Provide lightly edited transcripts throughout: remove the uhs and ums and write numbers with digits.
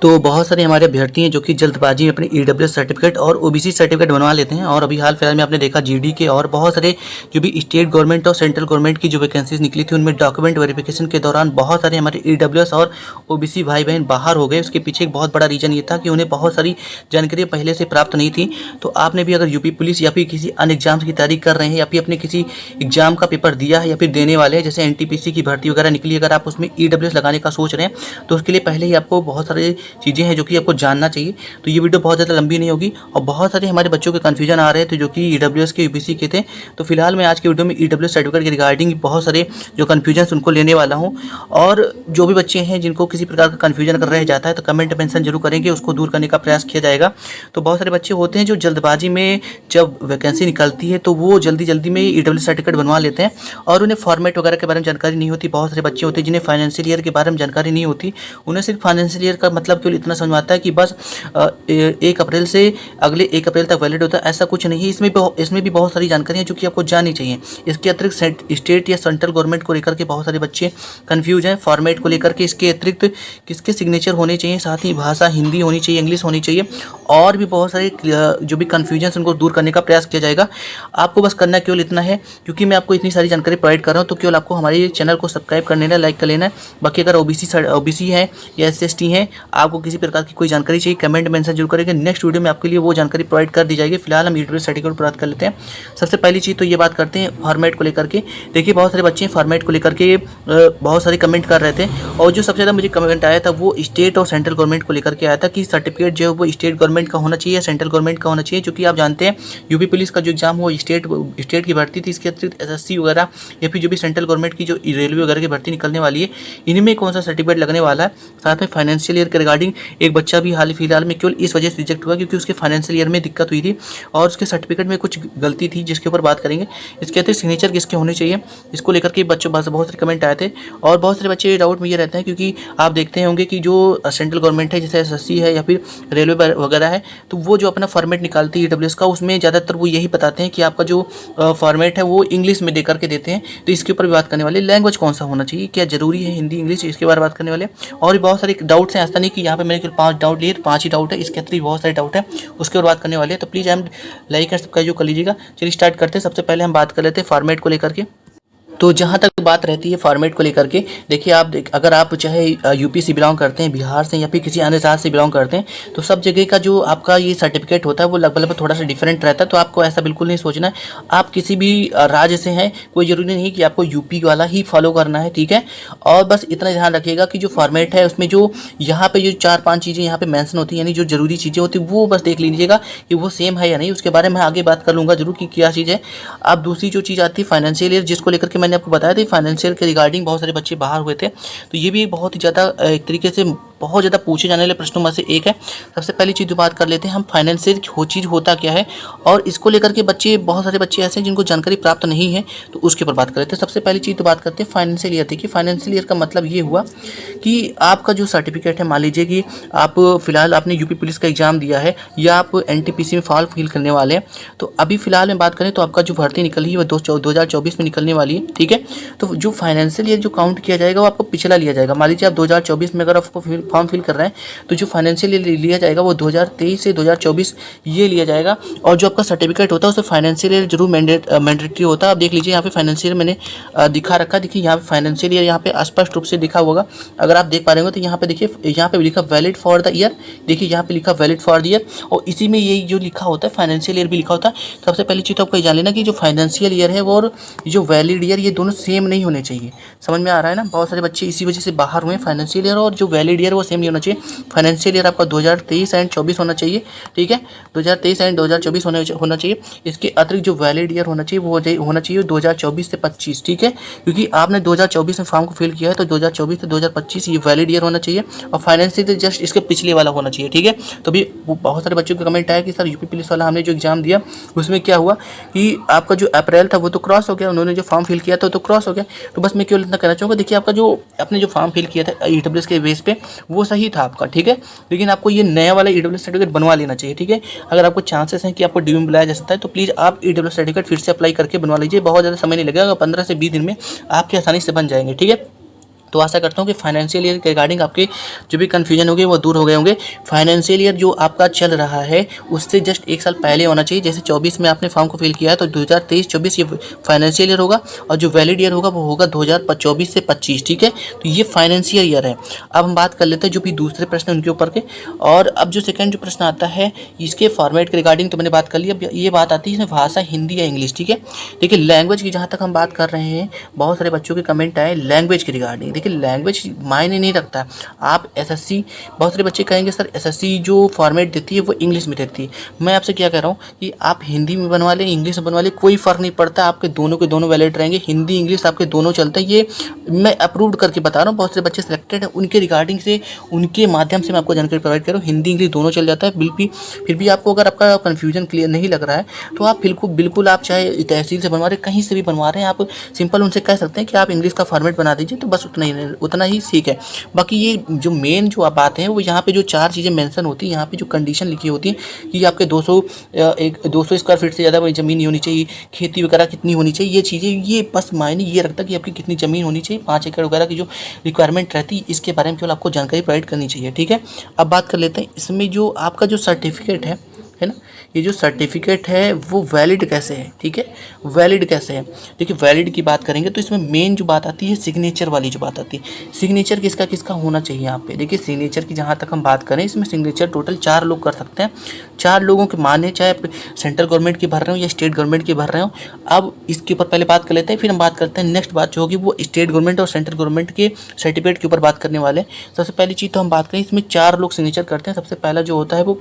तो बहुत सारे हमारे अभ्यर्थी हैं जो कि जल्दबाजी में अपनी ईडब्ल्यूएस सर्टिफिकेट और ओबीसी सर्टिफिकेट बनवा लेते हैं। और अभी हाल फिलहाल में आपने देखा जीडी के और बहुत सारे जो भी स्टेट गवर्नमेंट और सेंट्रल गवर्नमेंट की जो वैकेंसीज निकली थी उनमें डॉक्यूमेंट वेरिफिकेशन के दौरान बहुत सारे हमारे ईडब्ल्यूएस और ओबीसी भाई बहन बाहर हो गए। उसके पीछे एक बहुत बड़ा रीज़न ये था कि उन्हें बहुत सारी जानकारी पहले से प्राप्त नहीं थी। तो आपने भी अगर यूपी पुलिस या फिर किसी अन्य एग्जाम्स की तैयारी कर रहे हैं या फिर अपने किसी एग्जाम का पेपर दिया है या फिर देने वाले हैं, जैसे एनटीपीसी की भर्ती वगैरह निकली, अगर आप उसमें ईडब्ल्यूएस लगाने का सोच रहे हैं तो उसके लिए पहले ही आपको बहुत सारी चीज़ें हैं जो कि आपको जानना चाहिए। तो ये वीडियो बहुत ज़्यादा लंबी नहीं होगी और बहुत सारे हमारे बच्चों के कन्फ्यूजन आ रहे थे जो कि ईडब्ल्यूएस के यूपीसी के थे। तो फिलहाल मैं आज की वीडियो में ईडब्ल्यूएस सर्टिफिकेट के रिगार्डिंग बहुत सारे जो कन्फ्यूजन उनको लेने वाला हूँ। और जो भी बच्चे हैं जिनको किसी प्रकार का कन्फ्यूजन अगर रह जाता है तो कमेंट मेंशन जरूर करेंगे, उसको दूर करने का प्रयास किया जाएगा। तो बहुत सारे बच्चे होते हैं जो जल्दबाजी में जब वैकेंसी निकलती है तो वो जल्दी जल्दी में ईडब्ल्यूएस सर्टिफिकेट बनवा लेते हैं और उन्हें फॉर्मेट वगैरह के बारे में जानकारी नहीं होती। बहुत सारे बच्चे होते हैं जिन्हें फाइनेंशियल ईयर के बारे में जानकारी नहीं होती। उन्हें सिर्फ फाइनेंशियल ईयर का मतलब केवल इतना समझ आता है कि बस 1 अप्रैल से अगले 1 अप्रैल तक वैलिड होता है, ऐसा कुछ नहीं है। इसमें भी बहुत सारी जानकारियाँ जो कि आपको जाननी चाहिए। इसके अतिरिक्त स्टेट या सेंट्रल गवर्नमेंट को लेकर के बहुत सारे बच्चे कंफ्यूज हैं फॉर्मेट को लेकर के। इसके अतिरिक्त किसके सिग्नेचर होने चाहिए, साथ ही भाषा हिंदी होनी चाहिए, इंग्लिश होनी चाहिए, और भी बहुत सारे जो भी कन्फ्यूजन उनको दूर करने का प्रयास किया जाएगा। आपको बस करना केवल इतना है, क्योंकि मैं आपको इतनी सारी जानकारी प्रोवाइड कर रहा हूँ तो केवल आपको हमारे चैनल को सब्सक्राइब कर लेना है, लाइक कर लेना है। बाकी अगर ओबीसी है या SC/ST है, आपको किसी प्रकार की कोई जानकारी चाहिए कमेंट मेंशन जरूर करेंगे। नेक्स्ट वीडियो में आपके लिए वो जानकारी प्रोवाइड कर दी जाएगी। फिलहाल हम ईडब्ल्यूएस सर्टिफिकेट प्राप्त कर लेते हैं। सबसे पहली चीज़ तो ये बात करते हैं फॉर्मेट को लेकर के। देखिए बहुत सारे बच्चे फॉर्मेट को लेकर के बहुत सारे कमेंट कर रहे थे और जो सबसे ज़्यादा मुझे कमेंट आया था वो स्टेट और सेंट्रल गवर्नमेंट को लेकर के आया था कि सर्टिफिकेट जो है वो स्टेट गवर्नमेंट का होना चाहिए या सेंट्रल गवर्नमेंट का होना चाहिए। क्योंकि आप जानते हैं यूपी पुलिस का जो एग्जाम वो स्टेट की भर्ती थी। इसके अतिरिक्त SSC वगैरह या फिर जो भी सेंट्रल गवर्नमेंट की जो रेलवे वगैरह की भर्ती निकलने वाली है, इनमें कौन सा सर्टिफिकेट लगने वाला है। साथ में फाइनेंशियल ईयर के रिगार्डिंग एक बच्चा भी हाल फिलहाल में केवल इस वजह से रिजेक्ट हुआ क्योंकि उसके फाइनेंशियल ईयर में दिक्कत हुई थी और उसके सर्टिफिकेट में कुछ गलती थी, जिसके ऊपर बात करेंगे। इसके अतिरिक्त सिग्नेचर किसके होने चाहिए, इसको लेकर के बच्चों बहुत सारे कमेंट आए थे। और बहुत सारे बच्चे डाउट में ये रहते हैं क्योंकि आप देखते होंगे कि जो सेंट्रल गवर्नमेंट है जैसे SSC है या फिर रेलवे वगैरह है, तो वो जो अपना फॉर्मेट निकालती है ईडब्ल्यूएस का, उसमें ज़्यादातर वो यही बताते हैं कि आपका जो फॉर्मेट है वो इंग्लिश में दे करके देते हैं। तो इसके ऊपर भी बात करने वाले, लैंग्वेज कौन सा होना चाहिए, क्या जरूरी है हिंदी इंग्लिश, इसके बारे में बात करने वाले। और भी बहुत सारे डाउट्स हैं, ऐसा नहीं कि यहाँ पे मैंने 5 डाउट लिए तो 5 ही डाउट है, इसके अतिरिक्त बहुत सारे डाउट है, उसके ऊपर बात करने वाले हैं। तो प्लीज़ हम लाइक और सब्सक्राइब कर लीजिएगा। चलिए स्टार्ट करते हैं। सबसे पहले हम बात कर लेते हैं फॉर्मेट को लेकर के। तो जहाँ तक बात रहती है फॉर्मेट को लेकर के, देखिए अगर आप चाहे यूपी से बिलोंग करते हैं, बिहार से या फिर किसी अन्य राज्य से बिलोंग करते हैं, तो सब जगह का जो आपका ये सर्टिफिकेट होता है वो लगभग थोड़ा सा डिफरेंट रहता है। तो आपको ऐसा बिल्कुल नहीं सोचना है आप किसी भी राज्य से हैं, कोई ज़रूरी नहीं कि आपको यूपी वाला ही फॉलो करना है, ठीक है। और बस इतना ध्यान रखिएगा कि जो फॉर्मेट है उसमें जो यहाँ पे जो 4-5 चीज़ें यहाँ पे मेंशन होती हैं, यानी जो जरूरी चीज़ें होती हैं वो बस देख लीजिएगा कि वो सेम है या नहीं। उसके बारे में आगे बात कर लूँगा जरूर कि क्या चीज़ है। अब दूसरी जो चीज़ आती है फाइनेंशियल ईयर, जिसको लेकर के मैंने आपको बताया था फाइनेंशियल के रिगार्डिंग बहुत सारे बच्चे बाहर हुए थे। तो ये भी बहुत ही ज़्यादा एक तरीके से बहुत ज़्यादा पूछे जाने वाले प्रश्नों में से एक है। सबसे पहली चीज़ बात कर लेते हैं हम फाइनेंशियल चीज़ होता क्या है और इसको लेकर के बहुत सारे बच्चे ऐसे हैं जिनको जानकारी प्राप्त नहीं है, तो उसके ऊपर बात कर लेते हैं। सबसे पहली चीज़ तो बात करते हैं फाइनेंशियल ईयर। देखिए फाइनेंशियल ईयर का मतलब ये हुआ कि आपका जो सर्टिफिकेट है, मान लीजिए कि आप फिलहाल आपने यूपी पुलिस का एग्जाम दिया है या आप NTPC में फॉर्म फिल करने वाले हैं, तो अभी फिलहाल में बात करें तो आपका जो भर्ती निकली है वो 2024 में निकलने वाली है, ठीक है। तो जो फाइनेंशियल ईयर जो काउंट किया जाएगा वो आपको पिछला लिया जाएगा। मान लीजिए आप 2024 में अगर आपको फॉर्म फिल कर रहे हैं तो जो फाइनेंशियल ईयर लिया जाएगा वो 2023 से 2024 ये लिया जाएगा। और जो आपका सर्टिफिकेट होता है उसमें फाइनेंशियल ईयर जरूर मैंडेटरी होता है। आप देख लीजिए यहाँ पे फाइनेंशियल मैंने दिखा रखा, देखिए यहाँ पे फाइनेंशियल ईयर यहाँ पे स्पष्ट रूप से दिखा होगा, अगर आप देख पा रहे हो। तो यहाँ पे देखिए यहाँ पे लिखा वैलिड फॉर द ईयर, देखिए यहाँ पे लिखा वैलिड फॉर द ईयर, और इसी में यही जो लिखा होता है फाइनेंशियल ईयर भी लिखा होता है। सबसे पहली चीज़ तो आपको ये जान लेना कि जो फाइनेंशियल ईयर है वो और जो वैलिड ईयर ये दोनों सेम नहीं होने चाहिए। समझ में आ रहा है ना, बहुत सारे बच्चे इसी वजह से बाहर हुए। फाइनेंशियल ईयर और जो वैलिड ईयर वो सेम नहीं होना चाहिए। फाइनेंशियल ईयर आपका 2023 एंड 24 होना चाहिए, ठीक है, 2023 एंड 2024 होना चाहिए। इसके अतिरिक्त जो वैलिड ईयर होना चाहिए वो होना चाहिए 2024 से 25, ठीक है, क्योंकि आपने 2024 में फॉर्म को फिल किया है तो 2024 से 2025 ये वैलिड ईयर होना चाहिए। और फाइनेंशियल ईयर जस्ट इसके पिछले वाला होना चाहिए, ठीक है। तो भी बहुत सारे बच्चों के कमेंट आया कि सर यूपी पुलिस वाला हमने जो एग्जाम दिया उसमें क्या हुआ कि आपका जो अप्रैल था वो तो क्रॉस हो गया, उन्होंने जो फॉर्म फिल किया था तो क्रॉस हो गया। तो बस मैं केवल इतना कहना चाहूँगा, देखिए आपका जो आपने जो फॉर्म फिल किया था ईडब्ल्यूएस के बेस पे वो सही था आपका, ठीक है, लेकिन आपको ये नया वाला ईडब्ल्यूएस सर्टिफिकेट बनवा लेना चाहिए, ठीक है। अगर आपको चांसेस हैं कि आपको ड्यू में बुलाया जा सकता है तो प्लीज़ आप ईडब्ल्यूएस सर्टिफिकेट फिर से अप्लाई करके बनवा लीजिए। बहुत ज़्यादा समय नहीं लगेगा, 15 से 20 दिन में आपके आसानी से बन जाएंगे, ठीक है। तो आशा करता हूँ कि फाइनेंशियल ईयर के रिगार्डिंग आपके जो भी कन्फ्यूजन होंगे वो दूर हो गए होंगे। फाइनेंशियल ईयर जो आपका चल रहा है उससे जस्ट एक साल पहले होना चाहिए। जैसे 24 में आपने फॉर्म को फिल किया है तो 2023-24 ये फाइनेंशियल ईयर होगा, और जो वैलिड ईयर होगा वो होगा 2024 से 25। ठीक है, तो ये फाइनेंशियल ईयर है। अब हम बात कर लेते हैं जो भी दूसरे प्रश्न उनके ऊपर के। और अब जो सेकेंड जो प्रश्न आता है इसके फॉर्मेट के रिगार्डिंग तो मैंने बात कर ली। अब ये बात आती है इसमें भाषा हिंदी या इंग्लिश। ठीक है, देखिए लैंग्वेज की जहाँ तक हम बात कर रहे हैं, बहुत सारे बच्चों के कमेंट आए लैंग्वेज के रिगार्डिंग। देखिए लैंग्वेज मायने नहीं रखता। आप एसएससी, बहुत सारे बच्चे कहेंगे सर एसएससी जो फॉर्मेट देती है वो इंग्लिश में देती है। मैं आपसे क्या कह रहा हूँ कि आप हिंदी में बनवा लें, इंग्लिश में बनवा लें, कोई फ़र्क नहीं पड़ता। आपके दोनों के दोनों वैलिड रहेंगे, हिंदी इंग्लिश आपके दोनों चलते हैं। ये मैं अप्रूव्ड करके बता रहा हूँ, बहुत सारे बच्चे सिलेक्टेड हैं उनके रिगार्डिंग से, उनके माध्यम से मैं आपको जानकारी प्रोवाइड कर रहा हूँ। हिंदी इंग्लिश दोनों चल जाता है। बिल्कुल फिर भी आपको अगर आपका कन्फ्यूजन क्लियर नहीं लग रहा है तो आप बिल्कुल आप चाहे तहसील से बनवा रहे, कहीं से भी बनवा रहे हैं, आप सिंपल उनसे कह सकते हैं कि आप इंग्लिश का फॉर्मेट बना दीजिए, तो बस उतना ही ठीक है। बाकी ये जो मेन जो आप बात है वो यहाँ पे जो 4 चीज़ें मेंशन होती है, यहाँ पे जो कंडीशन लिखी होती है कि आपके 200 स्क्वायर फीट से ज़्यादा ज़मीन नहीं होनी चाहिए, खेती वगैरह कितनी होनी चाहिए, ये चीज़ें ये बस मायने ये रखता है कि आपकी कितनी ज़मीन होनी चाहिए, 5 एकड़ वगैरह की जो रिक्वायरमेंट रहती है इसके बारे में केवल आपको जानकारी प्रोवाइड करनी चाहिए। ठीक है, अब बात कर लेते हैं इसमें जो आपका जो सर्टिफिकेट है ना, ये जो सर्टिफिकेट है वो वैलिड कैसे है। ठीक है, वैलिड कैसे है, देखिए वैलिड की बात करेंगे तो इसमें मेन जो बात आती है सिग्नेचर वाली जो बात आती है। सिग्नेचर किसका किसका होना चाहिए यहाँ पे, देखिए सिग्नेचर की जहाँ तक हम बात करें इसमें सिग्नेचर टोटल 4 लोग कर सकते हैं। 4 लोगों के माने, चाहे सेंट्रल गवर्नमेंट की भर रहे हो या स्टेट गवर्नमेंट की भर रहे हो। अब इसके ऊपर पहले बात कर लेते हैं, फिर हम बात करते हैं नेक्स्ट बात जो होगी वो स्टेट गवर्नमेंट और सेंट्रल गवर्नमेंट के सर्टिफिकेट के ऊपर बात करने वाले। सबसे पहली चीज़ तो हम बात करें इसमें 4 लोग सिग्नेचर करते हैं। सबसे पहला जो होता है वो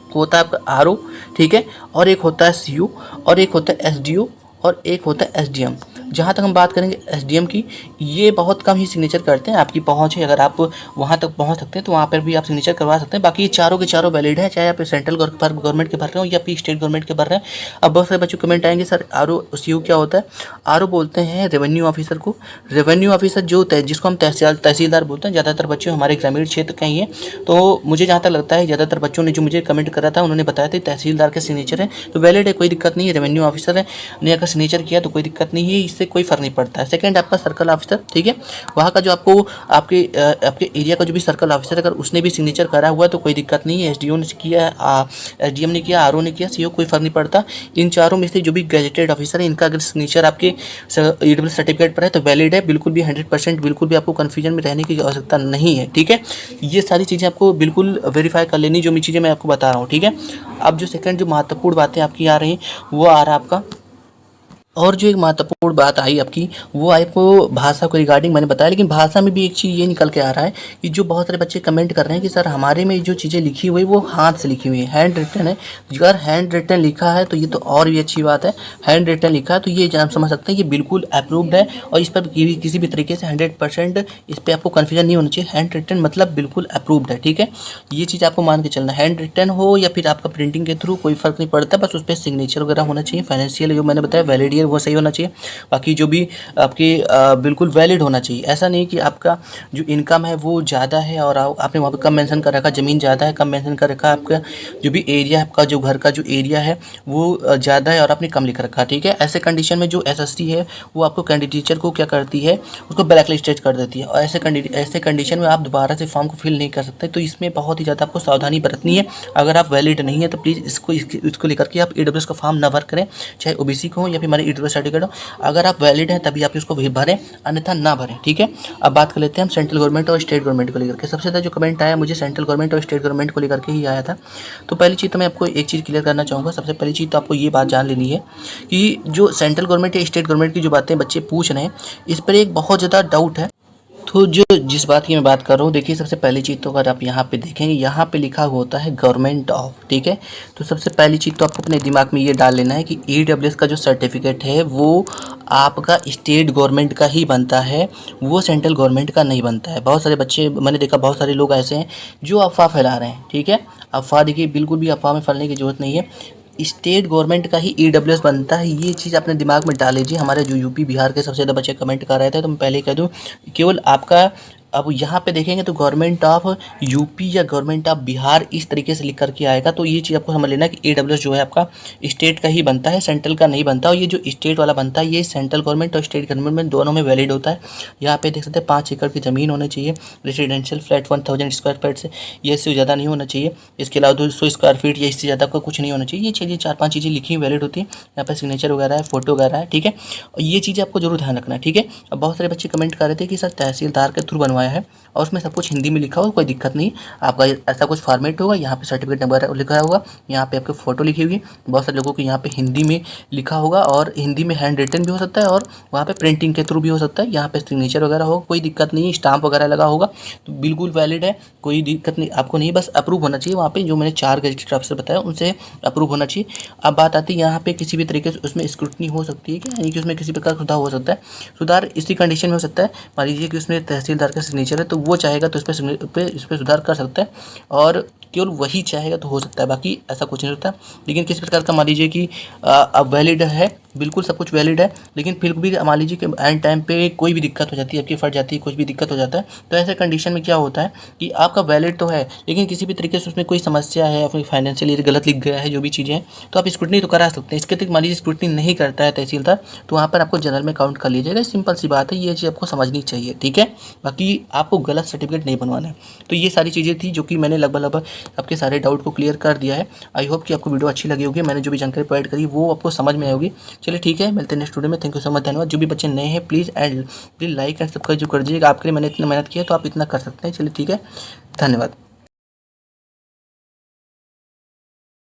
होता है आपका आरओ, ठीक है, और एक होता है सीयू, और एक होता है एसडीओ, और एक होता है एसडीएम। जहाँ तक हम बात करेंगे एसडीएम की, ये बहुत कम ही सिग्नेचर करते हैं। आपकी पहुँच है, अगर आप वहाँ तक पहुँच सकते हैं तो वहाँ पर भी आप सिग्नेचर करवा सकते हैं। बाकी ये चारों के चारों वैलिड है, चाहे आप सेंट्रल गवर्नमेंट के भर रहे हो या फिर स्टेट गवर्नमेंट के भर रहे हैं। अब बहुत सारे बच्चों कमेंट आएंगे सर आरओ सीयू क्या होता है। आरओ बोलते हैं रेवेन्यू ऑफिसर को। रेवेन्यू ऑफिसर जो जिसको हम तहसीलदार बोलते हैं, ज़्यादातर बच्चे हमारे ग्रामीण क्षेत्र के ही हैं। तो मुझे जहाँ तक लगता है ज़्यादातर बच्चों ने जो मुझे कमेंट करा था उन्होंने बताया था तहसीलदार के सिग्नेचर है तो वैलिड है, कोई दिक्कत नहीं है। रेवेन्यू ऑफिसर है ने अगर सिग्नेचर किया तो कोई दिक्कत नहीं है, इससे कोई फर्क नहीं पड़ता है। सेकंड आपका सर्कल ऑफिसर, ठीक है, वहाँ का जो आपको आपके एरिया का जो भी सर्कल ऑफिसर अगर उसने भी सिग्नेचर करा हुआ तो कोई दिक्कत नहीं है। एसडीओ ने किया, एसडीएम ने किया, आरओ ने किया, सीओ, कोई फर्क नहीं पड़ता। इन चारों में से जो भी गैजेटेड ऑफिसर है इनका अगर सिग्नेचर आपके ईडब्ल्यू सर्टिफिकेट पर है तो वैलिड है, बिल्कुल भी 100%, बिल्कुल भी आपको कन्फ्यूजन में रहने की आवश्यकता नहीं है। ठीक है, ये सारी चीज़ें आपको बिल्कुल वेरीफाई कर लेनी जो चीज़ें मैं आपको बता रहा हूँ। ठीक है, अब जो सेकंड जो महत्वपूर्ण बातें आपकी आ रही हैं वो आ रहा है आपका, और जो एक महत्वपूर्ण बात आई आपकी वो आपको भाषा को रिगार्डिंग मैंने बताया। लेकिन भाषा में भी एक चीज़ ये निकल के आ रहा है कि जो बहुत सारे बच्चे कमेंट कर रहे हैं कि सर हमारे में जो चीज़ें लिखी हुई वो हाथ से लिखी हुई है, हैंड रिटन है। अगर हैंड रिटन लिखा है तो ये तो और भी अच्छी बात है। हैंड रिटन लिखा है तो ये आप समझ सकते हैं ये बिल्कुल अप्रूव्ड है, और इस पर किसी भी तरीके से 100% इस पर आपको कन्फ्यूजन नहीं होना चाहिए। हैंड रिटन मतलब बिल्कुल अप्रूव्ड है। ठीक है, ये चीज़ आपको मान के चलना, हैंड रिटन हो या फिर आपका प्रिंटिंग के थ्रू कोई फर्क नहीं पड़ता, बस उस पर सिग्नेचर वगैरह होना चाहिए। फाइनेंशियल जो मैंने बताया वैलिड ईयर वो सही होना चाहिए, बाकी जो भी आपके बिल्कुल वैलिड होना चाहिए। ऐसा नहीं कि आपका जो इनकम है वो ज़्यादा है और आपने वहाँ पे कम मेंशन कर रखा, ज़मीन ज़्यादा है कम मेंशन कर रखा, आपका जो भी एरिया है आपका जो घर का जो एरिया है वो ज़्यादा है और आपने कम लिख रखा। ठीक है, ऐसे कंडीशन में जो एसएससी है वो आपको कैंडिडेचर को क्या करती है, उसको ब्लैक लिस्टेड कर देती है, और ऐसे कंडीशन में आप दोबारा से फॉर्म को फिल नहीं कर सकते। तो इसमें बहुत ही ज़्यादा आपको सावधानी बरतनी है। अगर आप वैलिड नहीं है तो प्लीज़ इसको लेकर के आप ईडब्ल्यूएस का फॉर्म ना भर करें, चाहे ओबीसी को हो या फिर हमारे ईडब्ल्यूएस सर्टिफिकेट हो। अगर आप वैलिड हैं तभी आप इसको भरें, अन्यथा ना भरें। ठीक है, अब बात कर लेते हैं हम सेंट्रल गवर्नमेंट और स्टेट गवर्नमेंट को लेकर के। सबसे ज़्यादा जो कमेंट आया मुझे सेंट्रल गवर्नमेंट और स्टेट गवर्नमेंट को लेकर के ही आया था। तो पहली चीज़ तो मैं आपको एक चीज़ क्लियर करना चाहूँगा। सबसे पहली चीज़ तो आपको ये बात जान लेनी है कि जो सेंट्रल गवर्नमेंट या स्टेट गवर्नमेंट की जो बातें बच्चे पूछ रहे हैं इस पर एक बहुत ज़्यादा डाउट है। तो जो जिस बात की मैं बात कर रहा हूँ, देखिए सबसे पहली चीज़ तो अगर आप यहाँ पे देखेंगे यहाँ पे लिखा होता है गवर्नमेंट ऑफ। ठीक है, तो सबसे पहली चीज़ तो आपको अपने दिमाग में ये डाल लेना है कि ईडब्ल्यूएस का जो सर्टिफिकेट है वो आपका स्टेट गवर्नमेंट का ही बनता है, वो सेंट्रल गवर्नमेंट का नहीं बनता है। बहुत सारे बच्चे मैंने देखा, बहुत सारे लोग ऐसे हैं जो अफवाह फैला रहे हैं। ठीक है, अफवाह देखिए बिल्कुल भी अफवाह में फैलने की ज़रूरत नहीं है। स्टेट गवर्नमेंट का ही ईडब्ल्यूएस बनता है, ये चीज़ अपने दिमाग में डाल लीजिए। हमारे जो यूपी बिहार के सबसे ज़्यादा बच्चे कमेंट कर रहे थे तो मैं पहले कह दूं केवल आपका अब यहाँ पे देखेंगे तो गवर्नमेंट ऑफ यूपी या गवर्नमेंट ऑफ बिहार इस तरीके से लिख करके आएगा। तो ये चीज़ आपको समझ लेना कि AWS जो है आपका स्टेट का ही बनता है, सेंट्रल का नहीं बनता। और ये जो स्टेट वाला बनता है ये सेंट्रल गवर्नमेंट और स्टेट गवर्नमेंट में दोनों में वैलिड होता है। यहाँ पे देख सकते हैं 5 एकड़ की ज़मीन होनी चाहिए, रेजिडेंशियल फ्लैट 1000 स्क्वायर फीट से ये इससे ज़्यादा नहीं होना चाहिए। इसके अलावा 200 स्क्वायर फीट या इससे ज़्यादा का कुछ नहीं होना चाहिए। ये चीज़ें 4-5 चीज़ें लिखी हुई वैलिड होती है। यहाँ पे सिग्नेचर वगैरह है, फोटो वगैरह है, ठीक है। और ये चीज़ें आपको जरूर ध्यान रखना है, ठीक है। अब बहुत सारे बच्चे कमेंट कर रहे थे कि सर तहसीलदार के थ्रू बनवाया है और उसमें सब कुछ हिंदी में लिखा हुआ, कोई दिक्कत नहीं। आपका ऐसा कुछ फॉर्मेट होगा, यहाँ पे सर्टिफिकेट नंबर लिखा होगा, यहाँ पे आपके फोटो लिखी होगी। बहुत सारे लोगों को यहाँ पे हिंदी में लिखा होगा और हिंदी में हैंड रिटन भी हो सकता है और वहाँ पे प्रिंटिंग के थ्रू भी हो सकता है। यहाँ पे सिग्नेचर वगैरह होगा, कोई दिक्कत नहीं है। स्टाम्प वगैरह लगा होगा तो बिल्कुल वैलिड है, कोई दिक्कत नहीं आपको, नहीं बस अप्रूव होना चाहिए। वहाँ पे जो मैंने 4 गजेटेड ऑफिसर बताया उनसे अप्रूव होना चाहिए। अब बात आती है यहाँ पे किसी भी तरीके से उसमें स्क्रूटनी हो सकती है क्या, यानी कि उसमें किसी प्रकार का सुधार हो सकता है। सुधार इसी कंडीशन में हो सकता है, मान लीजिए कि उसमें तहसीलदार का सिग्नेचर है तो वो चाहेगा तो इस पर सुधार कर सकता है और केवल वही चाहेगा तो हो सकता है, बाकी ऐसा कुछ नहीं होता। लेकिन किसी प्रकार का मान लीजिए कि अब वैलिड है, बिल्कुल सब कुछ वैलिड है, लेकिन फिर भी मान लीजिए कि एंड टाइम पे कोई भी दिक्कत हो जाती है, आपकी फट जाती है, कुछ भी दिक्कत हो जाता है, तो ऐसे कंडीशन में क्या होता है कि आपका वैलिड तो है लेकिन किसी भी तरीके से उसमें कोई समस्या है, अपनी फाइनेंशियल गलत लिख गया है, जो भी चीज़ें हैं, तो आप स्क्रूटनी तो करा सकते हैं। इसके तक मान लीजिए स्क्रूटनी नहीं करता है तहसीलदार तो वहाँ पर आपको जनरल में काउंट कर लिया जाएगा। सिंपल सी बात है, ये चीज़ आपको समझनी चाहिए, ठीक है। बाकी आपको गलत सर्टिफिकेट नहीं बनवाना है। तो ये सारी चीज़ें थी जो कि मैंने लगभग आपके सारे डाउट को क्लियर कर दिया है। आई होप कि आपको वीडियो अच्छी लगी होगी, मैंने जो भी जानकारी प्रोवाइड करी वो आपको समझ में आई होगी। चलिए ठीक है, मिलते हैं नेक्स्ट वीडियो में। थैंक यू सो मच, धन्यवाद। जो भी बच्चे नए हैं प्लीज़ लाइक एंड सब्सक्राइब जो कर दीजिएगा, आपके लिए मैंने इतना मेहनत की है तो आप इतना कर सकते हैं। चलिए ठीक है, धन्यवाद।